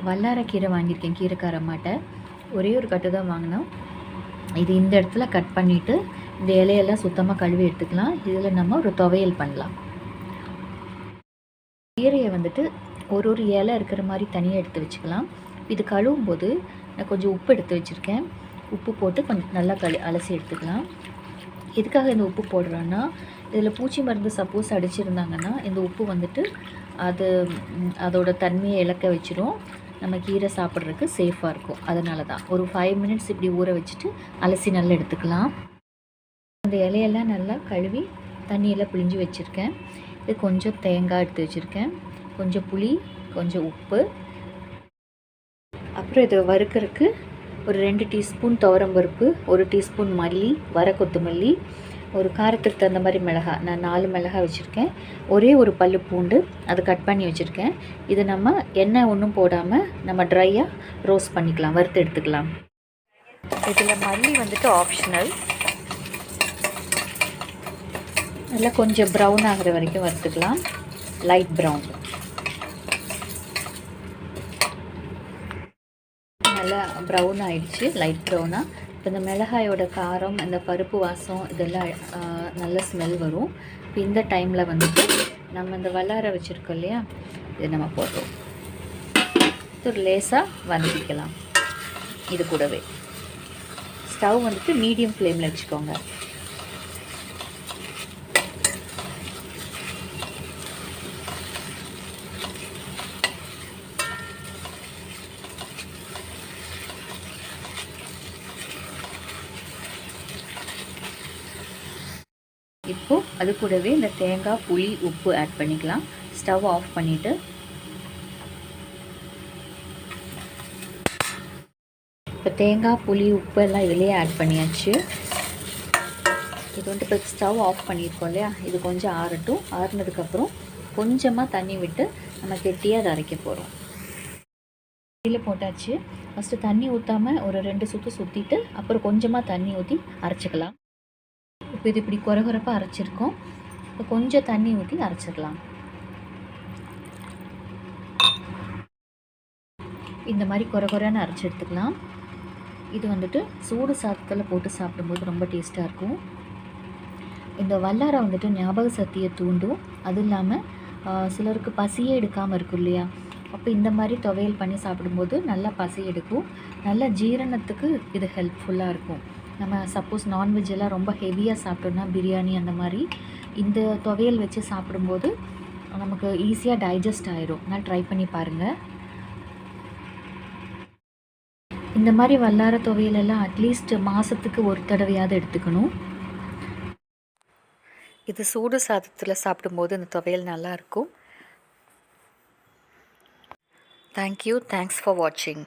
வல்லாரக்கீரை வாங்கியிருக்கேன். கீரைக்கார அம்மாட்ட ஒரே ஒரு கட்டு தான் வாங்கினோம். இது இந்த இடத்துல கட் பண்ணிவிட்டு இந்த இலையெல்லாம் சுத்தமாக கழுவி எடுத்துக்கலாம். இதில் நம்ம ஒரு துவையல் பண்ணலாம். கீரையை வந்துட்டு ஒரு இலை இருக்கிற மாதிரி தனியாக எடுத்து வச்சுக்கலாம். இது கழுவும் போது நான் கொஞ்சம் உப்பு எடுத்து வச்சுருக்கேன். உப்பு போட்டு கொஞ்சம் நல்லா அலசி எடுத்துக்கலாம். எதுக்காக இந்த உப்பு போடுறோன்னா, இதில் பூச்சி மருந்து சப்போஸ் அடிச்சிருந்தாங்கன்னா இந்த உப்பு வந்துட்டு அதோட தன்மையை இழக்க வச்சிடும். நம்ம கீரை சாப்பிட்றதுக்கு சேஃபாக இருக்கும். அதனால தான் ஒரு 5 மினிட்ஸ் இப்படி ஊற வச்சுட்டு அலசி நல்லா எடுத்துக்கலாம். இந்த இலையெல்லாம் நல்லா கழுவி தண்ணியில் பிழிஞ்சு வச்சுருக்கேன். இது கொஞ்சம் தேங்காய் எடுத்து வச்சுருக்கேன், கொஞ்சம் புளி, கொஞ்சம் உப்பு, அப்புறம் இதை வறுக்கிறதுக்கு ஒரு 2 டீஸ்பூன் துவரம்பருப்பு, 1 டீஸ்பூன் மல்லி, வர கொத்தமல்லி, ஒரு காரத்துக்கு தகுந்த மாதிரி மிளகாய். நான் 4 மிளகாய் வச்சுருக்கேன். ஒரே ஒரு பல்லு பூண்டு அதை கட் பண்ணி வச்சுருக்கேன். இது நம்ம எண்ணெய் ஒன்றும் போடாமல் நம்ம ட்ரையாக ரோஸ்ட் பண்ணிக்கலாம், வறுத்து எடுத்துக்கலாம். இதில் மல்லி வந்துட்டு ஆப்ஷனல். நல்லா கொஞ்சம் ப்ரௌன் ஆகிற வரைக்கும் வறுத்துக்கலாம், லைட் ப்ரௌன். நல்லா ப்ரௌன் ஆகிடுச்சு, லைட் ப்ரௌனாக. இப்போ இந்த மிளகாயோட காரம், அந்த பருப்பு வாசம் இதெல்லாம் நல்ல ஸ்மெல் வரும். இப்போ இந்த டைமில் வந்துட்டு நம்ம இந்த வல்லாரை வச்சுருக்கோம் இல்லையா, இது நம்ம போடுறோம். இது லேசாக வதக்கிக்கலாம். இது கூடவே ஸ்டவ் வந்துட்டு மீடியம் ஃப்ளேமில் வச்சுக்கோங்க. இப்போது அது கூடவே இந்த தேங்காய், புளி, உப்பு ஆட் பண்ணிக்கலாம். ஸ்டவ் ஆஃப் பண்ணிவிட்டு இப்போ தேங்காய், புளி, உப்பு எல்லாம் இதிலேயே ஆட் பண்ணியாச்சு. இது வந்துட்டு இப்போ ஸ்டவ் ஆஃப் பண்ணியிருக்கோம் இல்லையா, இது கொஞ்சம் ஆறட்டும். ஆறுனதுக்கப்புறம் கொஞ்சமாக தண்ணி விட்டு நம்ம கெட்டியாக அதை அரைக்க போகிறோம். இதில் போட்டாச்சு. ஃபஸ்ட்டு தண்ணி ஊற்றாமல் ஒரு 2 சுற்று சுற்றிட்டு அப்புறம் கொஞ்சமாக தண்ணி ஊற்றி அரைச்சிக்கலாம். இப்போ இது இப்படி குறகுறப்பாக அரைச்சிருக்கோம். இப்போ கொஞ்சம் தண்ணி ஊற்றி அரைச்சிடலாம். இந்த மாதிரி குறகுறன்னு அரைச்சி எடுத்துக்கலாம். இது வந்துட்டு சூடு சாதத்தில் போட்டு சாப்பிடும்போது ரொம்ப டேஸ்ட்டாக இருக்கும். இந்த வல்லாரை வந்துட்டு ஞாபக சக்தியை தூண்டும். அதுவும் இல்லாமல் சிலருக்கு பசியே எடுக்காமல் இருக்கும் இல்லையா, அப்போ இந்த மாதிரி துவையல் பண்ணி சாப்பிடும்போது நல்லா பசி எடுக்கும். நல்ல ஜீரணத்துக்கு இது ஹெல்ப்ஃபுல்லாக இருக்கும். நம்ம சப்போஸ் நான்வெஜ் எல்லாம் ரொம்ப ஹெவியாக சாப்பிட்டோம்னா, பிரியாணி அந்த மாதிரி இந்த துவையல் வச்சு சாப்பிடும்போது நமக்கு ஈஸியாக டைஜஸ்ட் ஆயிடும். நான் ட்ரை பண்ணி பாருங்கள். இந்த மாதிரி வல்லார துவையலெல்லாம் அட்லீஸ்ட் மாதத்துக்கு ஒரு தடவையாவது எடுத்துக்கணும். இது சூடு சாதத்தில் சாப்பிடும்போது இந்த துவையல் நல்லாயிருக்கும். தேங்க்யூ. தேங்க்ஸ் ஃபார் வாட்சிங்.